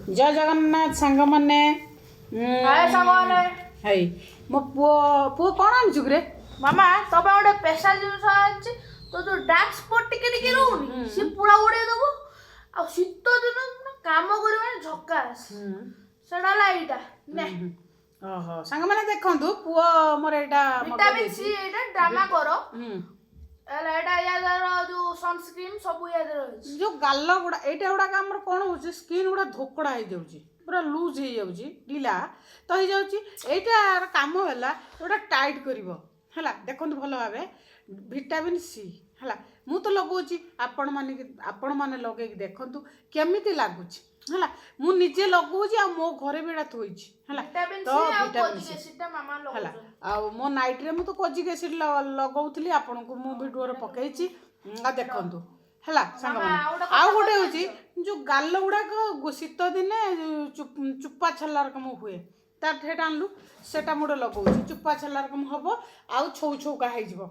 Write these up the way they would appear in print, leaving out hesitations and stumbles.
जय जगन्नाथ सांग मैंने हाय सागवाने है मो पुओ पुओ कौन आनिछु रे मामा तबे गोटे स्पेशल जिनिस आछि तो जो डार्क स्पॉट टिके रहउनी से पूरा उड़े देबो आ शीत दिन काम करबा झक्कास सेडा लाइटा ने ओहो सांग मैंने देखंतु पुओ मोर एटा विटामिन सी एटा ड्रामा करो एला एटा यादार जो सनस्क्रीन सब यादार अछि जो गाल गुडा एटा गुडा हमर कोन होछि स्किन गुडा धोकड़ा हो जाउछि पूरा लूज हो जाउछि ढीला तो हो जाउछि एटा काम होला ओटा टाइट करिवो हला देखंतु भलो भाबे विटामिन सी हला मु तो लगौछि आपण माने लगे देखंतु केमिति लागुछि हला मु निजे लगौछि आ मो घरे बेडा थोइछि हला तो विटामिन सी सीटा मामा लगौ हला आ मो नाइट रे मु तो कोजिक एसिड लगौथली आपण को मु वीडियो रे पकेछि आ देखंतु हला संग आ गोटे होछि जो गाल गुडा को शीत दिने चुप्पा छल्लार कम हुए तार ठेट आनलु सेटा मुडे लगौछि चुप्पा छल्लार कम हबो आ छौ छौका हे जिवो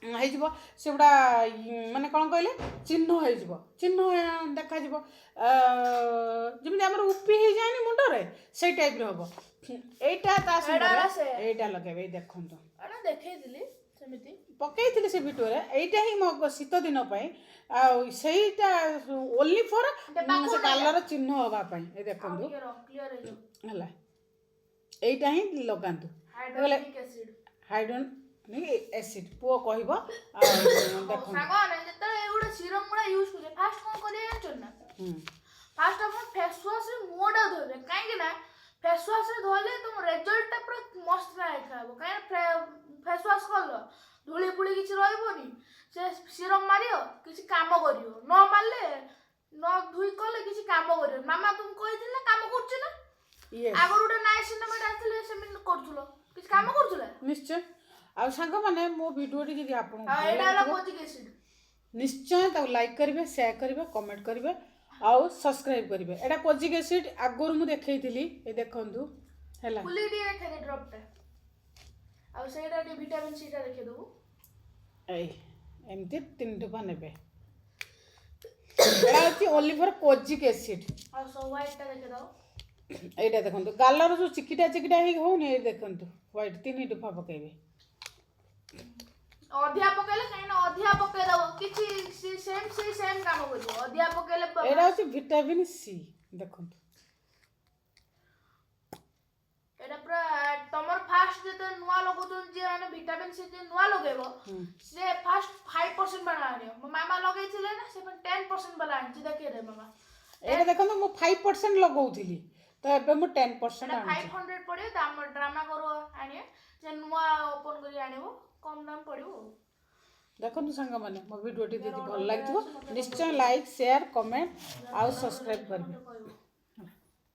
से गुड़ा माने कौन कहले चिन्ह देखा जमी उपी हो जाए मुंड रे से टाइप हम एटा लगे देखो पकई से भिटर एटा ही मो शीत दिन सेटा ओनली फॉर से कलर चिन्ह होगा देखो है एटा ही लगातु हाइड्रोनिक एसिड पुओ कहबो देखो सागवान जते एउडा सीरम गुडा यूज करे फास्ट कोन करे जान ना फास्ट अपन फेस वॉश रे मोडा धोबे काहे कि ना फेस वॉश रे धोले तुम रिजल्ट ता पूरा मस्त ना खाबो काहे फेस वॉश करलो धूली पुली किछ रहइबोनी से सीरम मारियो किछ काम करियो न मारले न धुई करले किछ काम करियो मामा तुम कहिदिले काम करछ ना आगर उडा नाइसिनामेट आथले सेमिन करथुलो किछ काम करथुला निश्चय आ सांग माने मो वीडियो टी जदी आपन एडाला कोजिक एसिड निश्चय ता लाइक करिवे शेयर करिवे कमेंट करिवे आ सब्सक्राइब करिवे एडा कोजिक एसिड आगोर मु देखैतिली ए देखंतु हैला फुली डी रखे दे ड्रॉप टा आ सेडा डी विटामिन सी टा रखे दबु ए एमती 3 टपा नेबे एडा होची ओनली फॉर कोजिक एसिड आ सो व्हाइट टा रखे दो एडा देखंतु गालर जो चिकिटा ही होनी ए देखंतु व्हाइट 3 टपा पकेबे अध्यापक ले काहे ना अध्यापक दबो किछि सेम काम करियो अध्यापक ले एडा होची विटामिन सी देखंतु एडा पूरा तमर फास्ट जे नुवा लगो जे माने विटामिन सी जे नुवा लगेबो से फास्ट 5% बना आनियो मो मामा लगैथिले ना से 10% बना आनि देखि रे मामा एडा देखंतु मो 5% लगौथिली तो एबे मो 10% आनि 500 पड़े दाम ड्रामा करो आनिए जे नुवा ओपन करी आनिबो कम दाम पड़िबो देखो सांग मैंने मो वीडियो टी भल लगे निश्चय लाइक शेयर कमेंट आउ सब्सक्राइब करें।